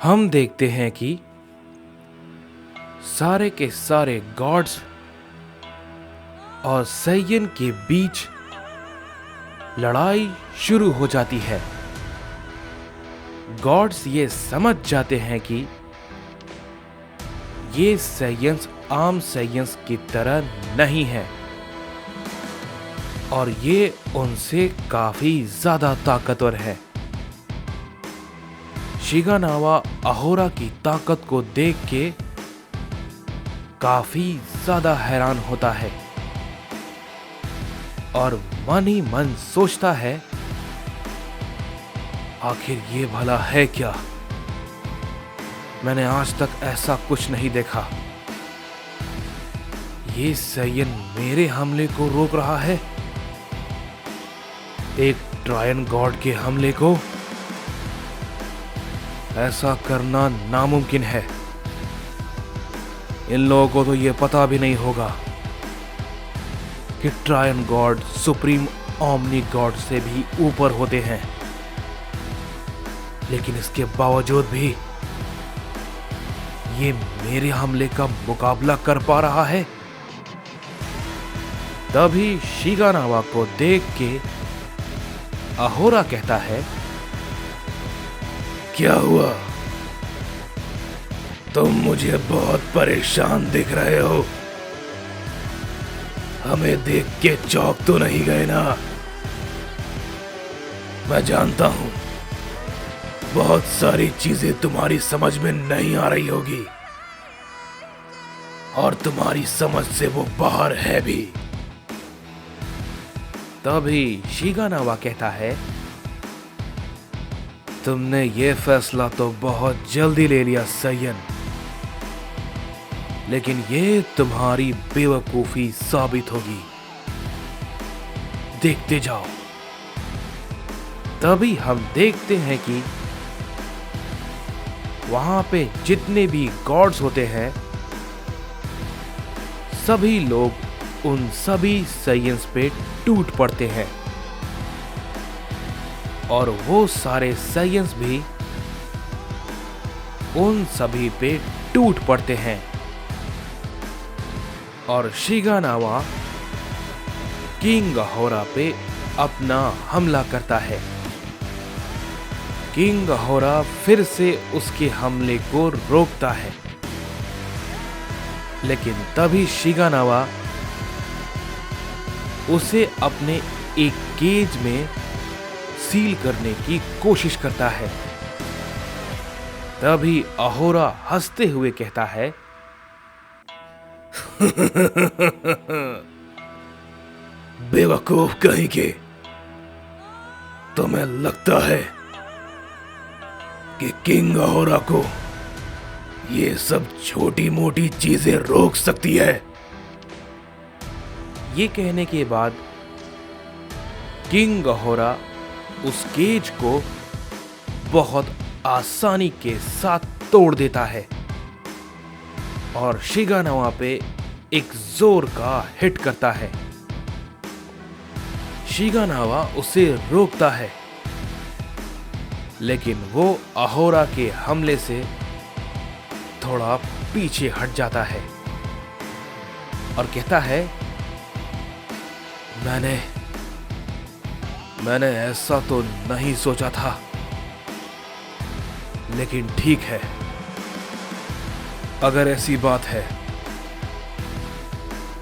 हम देखते हैं कि सारे के सारे गॉड्स और सैयन के बीच लड़ाई शुरू हो जाती है। गॉड्स ये समझ जाते हैं कि ये सैयन्स आम सैयन्स की तरह नहीं है और ये उनसे काफी ज्यादा ताकतवर है। शिगानावा अहोरा की ताकत को देख के काफी ज्यादा हैरान होता है और मन ही मन सोचता है, आखिर ये भला है क्या? मैंने आज तक ऐसा कुछ नहीं देखा। ये सैयन मेरे हमले को रोक रहा है, एक ट्रायन गॉड के हमले को। ऐसा करना नामुमकिन है। इन लोगों को तो ये पता भी नहीं होगा कि ट्रायन गॉड सुप्रीम ओमनी गॉड से भी ऊपर होते हैं, लेकिन इसके बावजूद भी ये मेरे हमले का मुकाबला कर पा रहा है। तभी शिगानावा को देख के अहोरा कहता है, क्या हुआ? तुम मुझे बहुत परेशान दिख रहे हो। हमें देख के चौंक तो नहीं गए ना? मैं जानता हूं बहुत सारी चीजें तुम्हारी समझ में नहीं आ रही होगी और तुम्हारी समझ से वो बाहर है भी। तभी शिगानावा कहता है, तुमने ये फैसला तो बहुत जल्दी ले लिया सैयन, लेकिन ये तुम्हारी बेवकूफी साबित होगी। देखते जाओ। तभी हम देखते हैं कि वहां पे जितने भी गॉड्स होते हैं, सभी लोग उन सभी सैयन्स पे टूट पड़ते हैं और वो सारे सैयन्स भी उन सभी पे टूट पड़ते हैं और शिगानावा किंग अहोरा पे अपना हमला करता है। किंग अहोरा फिर से उसके हमले को रोकता है, लेकिन तभी शिगानावा उसे अपने एक केज में सील करने की कोशिश करता है। तभी अहोरा हंसते हुए कहता है, बेवकूफ कहीं के, तुम्हें लगता है कि किंग अहोरा को ये सब छोटी मोटी चीजें रोक सकती है? ये कहने के बाद किंग अहोरा उस केज को बहुत आसानी के साथ तोड़ देता है और शिगानावा पे एक जोर का हिट करता है। शिगानावा उसे रोकता है, लेकिन वो अहोरा के हमले से थोड़ा पीछे हट जाता है और कहता है, मैंने ऐसा तो नहीं सोचा था, लेकिन ठीक है, अगर ऐसी बात है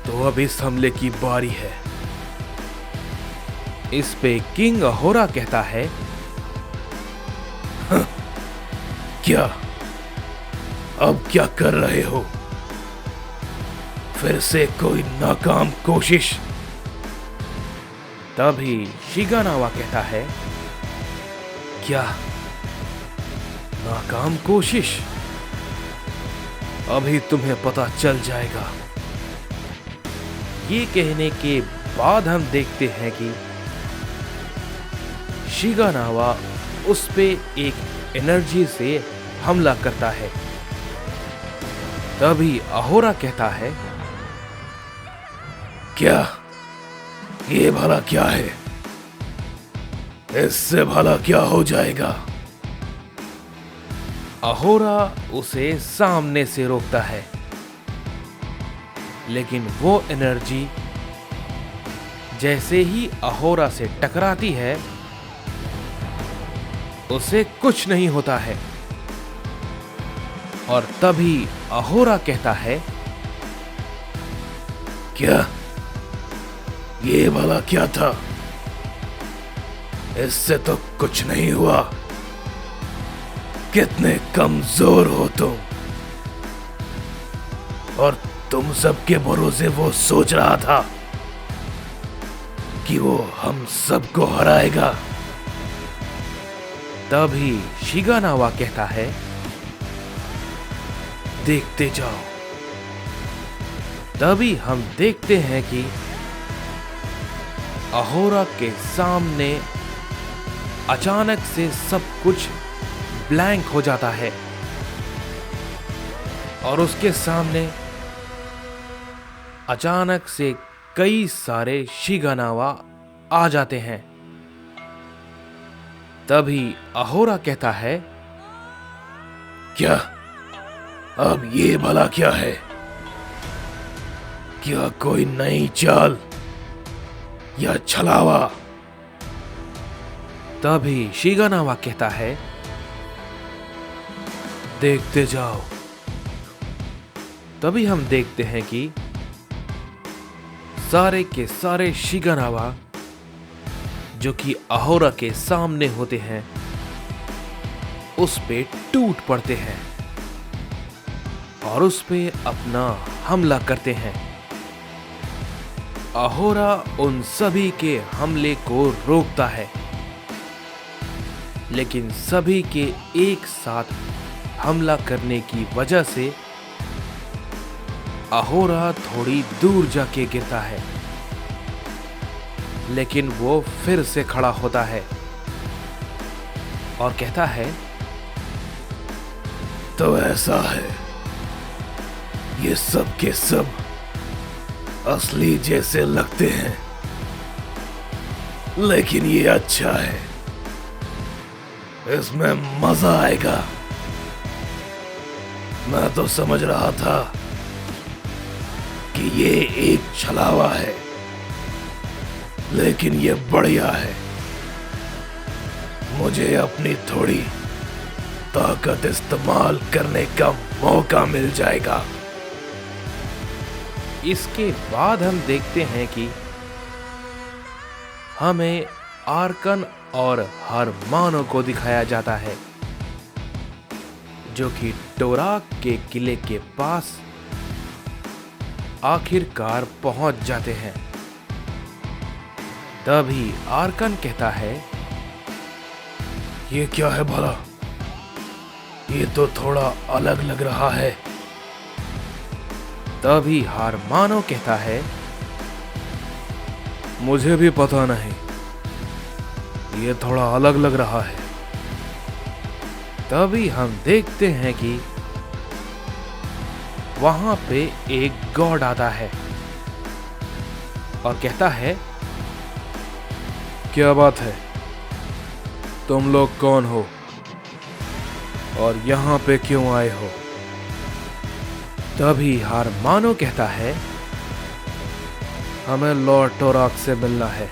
तो अब इस हमले की बारी है। इस पे किंग अहोरा कहता है, क्या? अब क्या कर रहे हो? फिर से कोई नाकाम कोशिश? तभी शिगानावा कहता है, क्या नाकाम कोशिश? अभी तुम्हें पता चल जाएगा। ये कहने के बाद हम देखते हैं कि शिगानावा उस पे एक एनर्जी से हमला करता है। तभी अहोरा कहता है, क्या? ये भला क्या है? इससे भला क्या हो जाएगा? अहोरा उसे सामने से रोकता है, लेकिन वो एनर्जी जैसे ही अहोरा से टकराती है उसे कुछ नहीं होता है। और तभी अहोरा कहता है, क्या ये भला क्या था? इससे तो कुछ नहीं हुआ। कितने कमजोर हो तुम। और तुम सबके भरोसे वो सोच रहा था कि वो हम सबको हराएगा। तभी शिगानावा कहता है, देखते जाओ। तभी हम देखते हैं कि अहोरा के सामने अचानक से सब कुछ ब्लैंक हो जाता है और उसके सामने अचानक से कई सारे शिगानावा आ जाते हैं। तभी अहोरा कहता है, क्या अब ये भला क्या है? क्या कोई नई चाल या छलावा? तभी शिगानावा कहता है, देखते जाओ। तभी हम देखते हैं कि सारे के सारे शिगानावा जो कि अहोरा के सामने होते हैं उस पे टूट पड़ते हैं और उस पे अपना हमला करते हैं। अहोरा उन सभी के हमले को रोकता है, लेकिन सभी के एक साथ हमला करने की वजह से अहोरा थोड़ी दूर जाके गिरता है, लेकिन वो फिर से खड़ा होता है और कहता है, तो ऐसा है, ये सब के सब असली जैसे लगते हैं, लेकिन ये अच्छा है। इसमें मजा आएगा। मैं तो समझ रहा था कि ये एक छलावा है, लेकिन ये बढ़िया है। मुझे अपनी थोड़ी ताकत इस्तेमाल करने का मौका मिल जाएगा। इसके बाद हम देखते हैं कि हमें आर्कन और हरमानो को दिखाया जाता है, जो कि टोराक के किले के पास आखिरकार पहुंच जाते हैं। तभी आर्कन कहता है, ये क्या है भला? ये तो थोड़ा अलग लग रहा है। तभी हरमानो कहता है, मुझे भी पता नहीं, ये थोड़ा अलग लग रहा है। तभी हम देखते हैं कि वहां पे एक गॉड आता है और कहता है, क्या बात है? तुम लोग कौन हो और यहाँ पे क्यों आए हो? तभी हरमानो कहता है, हमें लॉर्ड टोराक से मिलना है,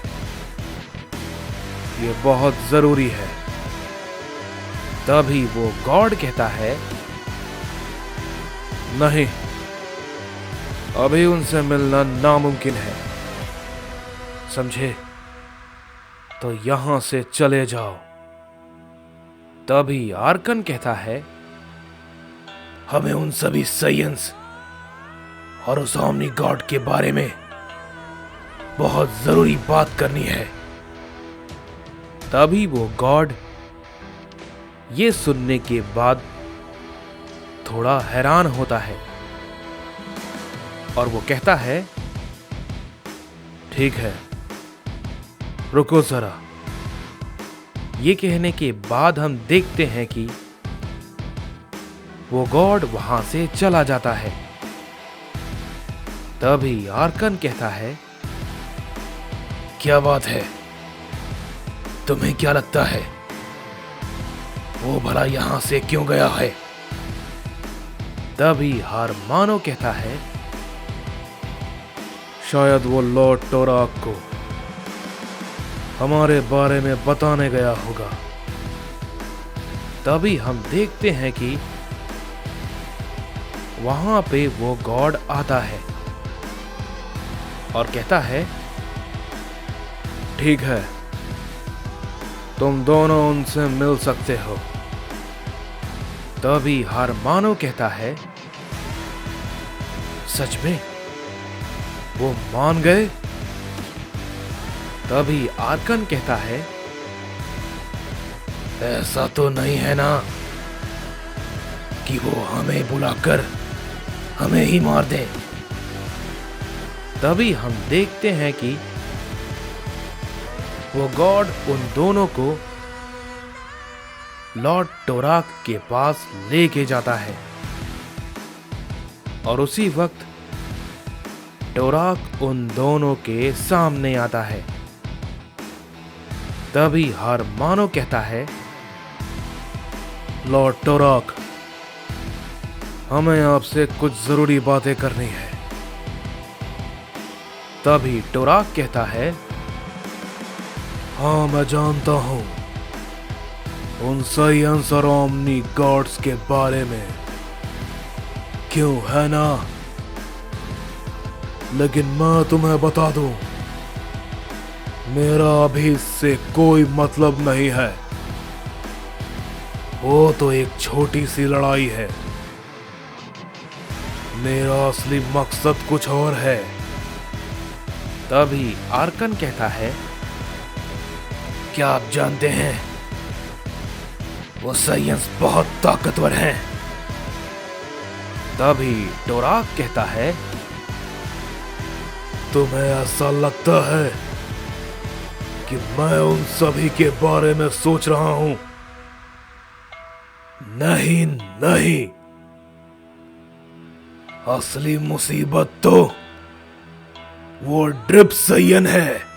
ये बहुत जरूरी है। तभी वो गॉड कहता है, नहीं, अभी उनसे मिलना नामुमकिन है, समझे? तो यहां से चले जाओ। तभी आर्कन कहता है, हमें उन सभी साइंस और उस ओमनी गॉड के बारे में बहुत जरूरी बात करनी है। तभी वो गॉड ये सुनने के बाद थोड़ा हैरान होता है और वो कहता है, ठीक है, रुको जरा। ये कहने के बाद हम देखते हैं कि वो गॉड वहां से चला जाता है। तभी आर्कन कहता है, क्या बात है? तुम्हें क्या लगता है वो भला यहां से क्यों गया है? तभी हारमानो कहता है, शायद वो लॉर्ड टोराक को हमारे बारे में बताने गया होगा। तभी हम देखते हैं कि वहां पे वो गॉड आता है और कहता है, ठीक है, तुम दोनों उनसे मिल सकते हो। तभी हारमानो कहता है, सच में वो मान गए? तभी आर्कन कहता है, ऐसा तो नहीं है ना कि वो हमें बुलाकर हमें ही मार दे। तभी हम देखते हैं कि वो गॉड उन दोनों को लॉर्ड टोराक के पास लेके जाता है और उसी वक्त टोराक उन दोनों के सामने आता है। तभी हारमानो कहता है, लॉर्ड टोराक, हमें आपसे कुछ जरूरी बातें करनी है। तभी टोराक कहता है, हाँ, मैं जानता हूं उन साइंस और ओमनी गॉड्स के बारे में, क्यों है ना? लेकिन मैं तुम्हें बता दूं, मेरा अभी इससे कोई मतलब नहीं है। वो तो एक छोटी सी लड़ाई है। मेरा असली मकसद कुछ और है। तभी आर्कन कहता है, क्या आप जानते हैं वो साइंस बहुत ताकतवर हैं? तभी टोराक कहता है, तुम्हें ऐसा लगता है कि मैं उन सभी के बारे में सोच रहा हूं? नहीं नहीं, असली मुसीबत तो वो ड्रिप साइन है।